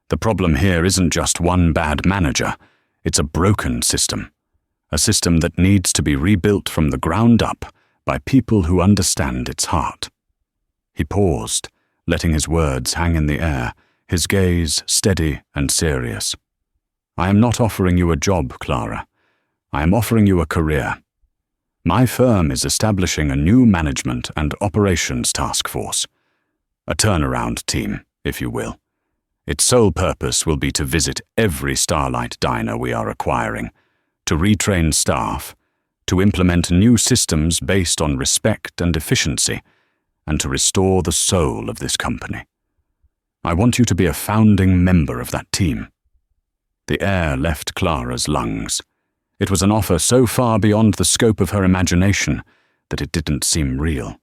The problem here isn't just one bad manager. It's a broken system. A system that needs to be rebuilt from the ground up by people who understand its heart." He paused, letting his words hang in the air, his gaze steady and serious. "I am not offering you a job, Clara. I am offering you a career. My firm is establishing a new management and operations task force. A turnaround team, if you will. Its sole purpose will be to visit every Starlight diner we are acquiring, to retrain staff, to implement new systems based on respect and efficiency, and to restore the soul of this company. I want you to be a founding member of that team." The air left Clara's lungs. It was an offer so far beyond the scope of her imagination that it didn't seem real.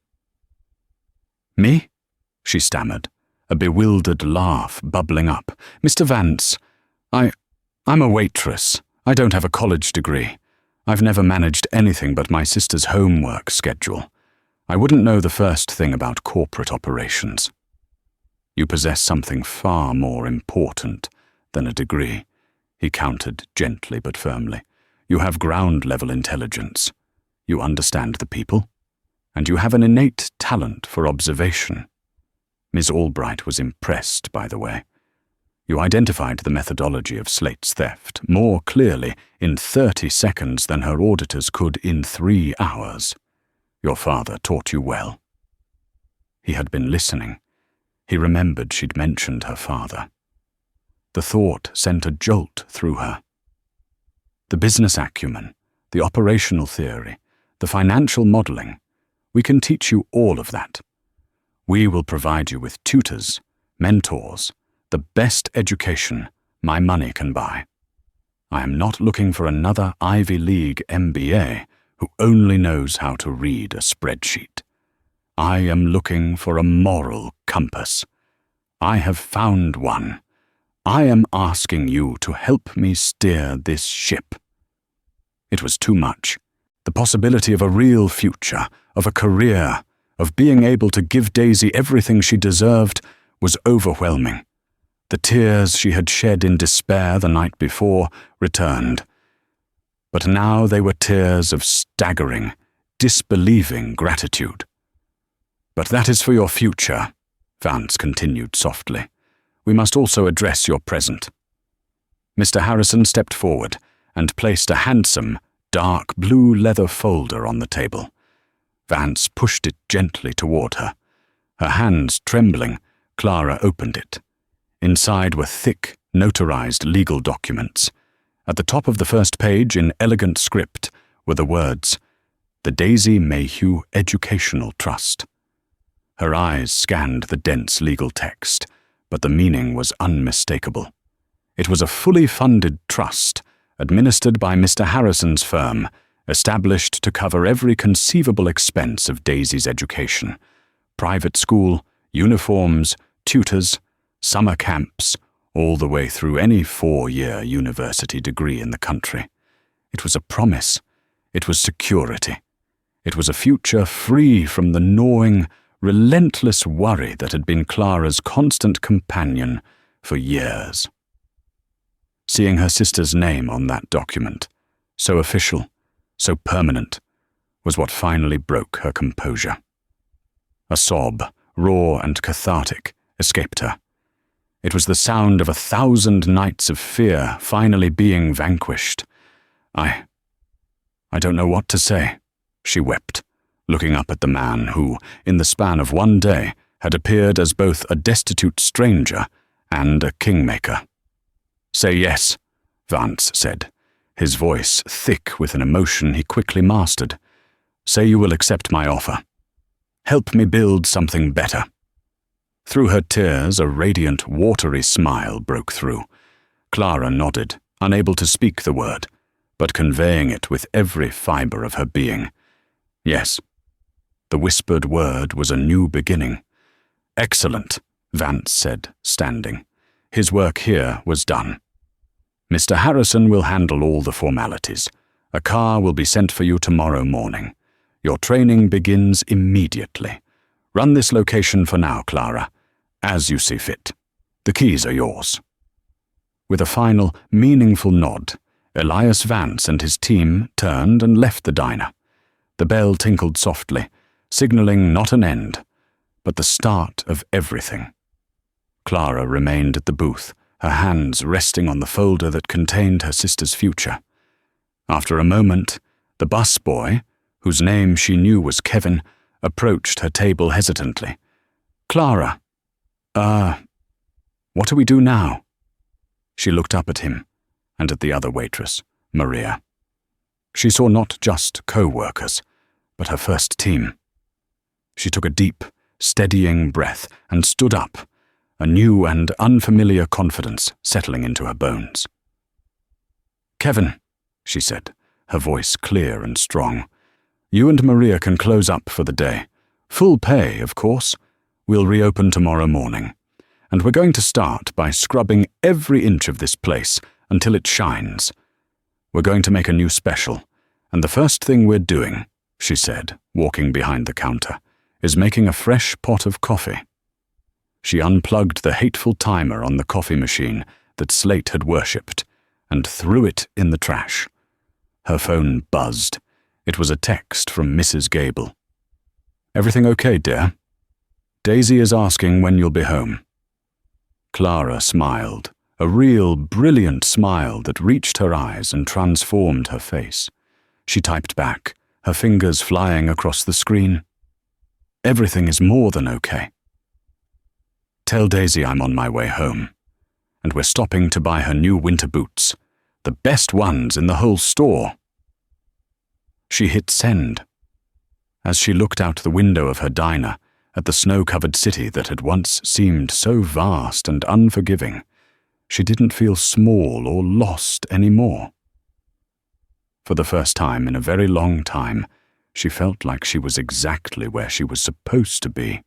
"Me?" she stammered, a bewildered laugh bubbling up. "Mr. Vance, I'm a waitress. I don't have a college degree. I've never managed anything but my sister's homework schedule. I wouldn't know the first thing about corporate operations." "You possess something far more important than a degree," he countered gently but firmly. "You have ground-level intelligence. You understand the people, and you have an innate talent for observation." Miss Albright was impressed, by the way. "You identified the methodology of Slate's theft more clearly in 30 seconds than her auditors could in 3 hours. Your father taught you well." He had been listening, He remembered she'd mentioned her father. The thought sent a jolt through her. The business acumen, the operational theory, the financial modeling, we can teach you all of that. We will provide you with tutors, mentors, the best education my money can buy. I am not looking for another Ivy League MBA who only knows how to read a spreadsheet. I am looking for a moral compass. I have found one. I am asking you to help me steer this ship. It was too much. The possibility of a real future, of a career, of being able to give Daisy everything she deserved was overwhelming. The tears she had shed in despair the night before returned. But now they were tears of staggering, disbelieving gratitude. "But that is for your future," Vance continued softly. "We must also address your present." Mr. Harrison stepped forward and placed a handsome, dark blue leather folder on the table. Vance pushed it gently toward her. Her hands trembling, Clara opened it. Inside were thick, notarized legal documents. At the top of the first page, in elegant script, were the words, "The Daisy Mayhew Educational Trust." Her eyes scanned the dense legal text, but the meaning was unmistakable. It was a fully funded trust, administered by Mr. Harrison's firm, established to cover every conceivable expense of Daisy's education. Private school, uniforms, tutors, summer camps, all the way through any 4-year university degree in the country. It was a promise. It was security. It was a future free from the gnawing, relentless worry that had been Clara's constant companion for years. Seeing her sister's name on that document, so official, so permanent, was what finally broke her composure. A sob, raw and cathartic, escaped her. It was the sound of 1,000 nights of fear finally being vanquished. I don't know what to say," she wept, looking up at the man who, in the span of one day, had appeared as both a destitute stranger and a kingmaker. "Say yes," Vance said, his voice thick with an emotion he quickly mastered. "Say you will accept my offer. Help me build something better." Through her tears, a radiant, watery smile broke through. Clara nodded, unable to speak the word, but conveying it with every fiber of her being. Yes. The whispered word was a new beginning. "Excellent," Vance said, standing. His work here was done. "Mr. Harrison will handle all the formalities. A car will be sent for you tomorrow morning. Your training begins immediately. Run this location for now, Clara, as you see fit. The keys are yours." With a final, meaningful nod, Elias Vance and his team turned and left the diner. The bell tinkled softly, signaling not an end, but the start of everything. Clara remained at the booth, her hands resting on the folder that contained her sister's future. After a moment, the busboy, whose name she knew was Kevin, approached her table hesitantly. "Clara, what do we do now?" She looked up at him, and at the other waitress, Maria. She saw not just co-workers, but her first team. She took a deep, steadying breath and stood up, a new and unfamiliar confidence settling into her bones. "Kevin," she said, her voice clear and strong, "you and Maria can close up for the day. Full pay, of course. We'll reopen tomorrow morning. And we're going to start by scrubbing every inch of this place until it shines. We're going to make a new special, and the first thing we're doing," she said, walking behind the counter, "is making a fresh pot of coffee." She unplugged the hateful timer on the coffee machine that Slate had worshipped and threw it in the trash. Her phone buzzed. It was a text from Mrs. Gable. "Everything okay, dear? Daisy is asking when you'll be home." Clara smiled, a real, brilliant smile that reached her eyes and transformed her face. She typed back, her fingers flying across the screen. "Everything is more than okay." Tell Daisy I'm on my way home, and we're stopping to buy her new winter boots, the best ones in the whole store." She hit send. As she looked out the window of her diner at the snow-covered city that had once seemed so vast and unforgiving, she didn't feel small or lost anymore. For the first time in a very long time, she felt like she was exactly where she was supposed to be.